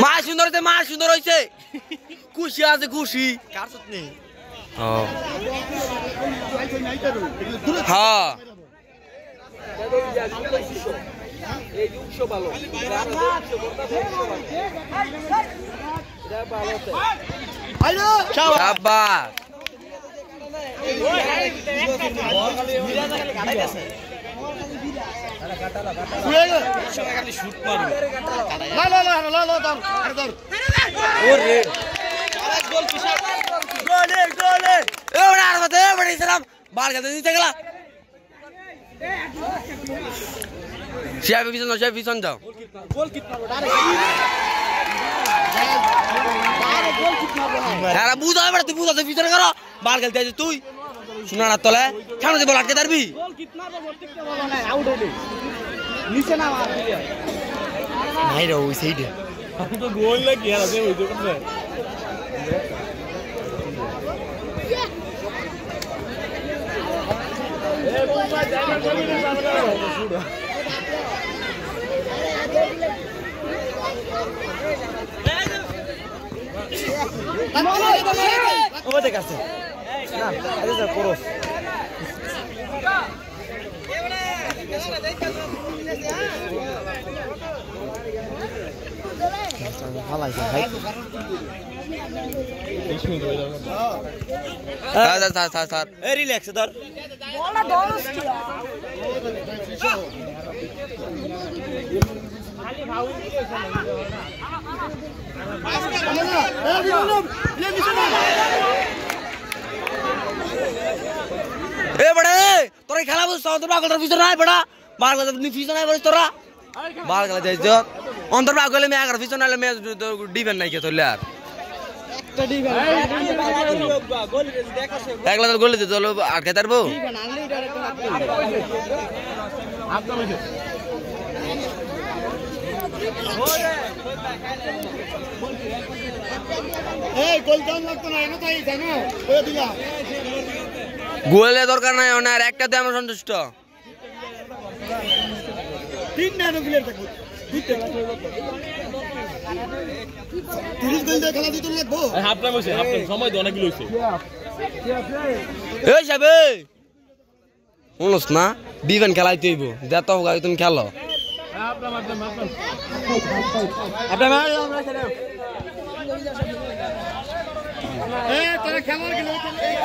মা সুন্দর হইছে, মা সুন্দর হইছে, খুশি আছে খুশি। হ্যাঁ পিছন যাও। বুঝা তুই বুঝাতে পিছনে করো বার খেলতে আছে তুই শোনার তলে সামনে বল আটকে দাঁড়বি নাই রে ওই সাইডে তো গোল লাগি আর আছে ওই দোকানে এ বাবা জায়গা করি না সামনে ও দেখ আছে না আরে স্যার করো ভালো আছে ভাই স্যার এ রিল্যাক্স ধর বলটা দোস কি খালি ভাউ এ বড়ে তোরা খেলা বুঝছ তোর বাগলটার পিছনে নাই বড়া বাগলটার পিছনে নাই বলিস তোরা বাগলা যাইছ অন্তর বাগলে মে আগার পিছনে আলে মে ডিফেন্ড নাই কে তোলে আর একটা ডিফেন্ড গোল দেখাছে একলা তো গোল দিতে চলো আটকে তারবো ডিফেন্ড আনলে এটা একটা আপনা লইছে এই গোল দাম লাগতো না এনে তাই জানো কই দিলা গোলের দরকার নাই ওনার একটাতে আমরা সন্তুষ্ট তিন না প্লেয়ার থাকবে 30 গোল দিয়ে খেলা দিতে লাগবো হাফ টাইম হইছে হাফ টাইম সময় তো অনেক লইছে এই যাবে বলছ না ডিভেন খেলাইতে হইব দেত হোগা তুমি খেলো হাফ টাইম আপনি মার আমরা খেলো এ তোরা খেলার গেলে এই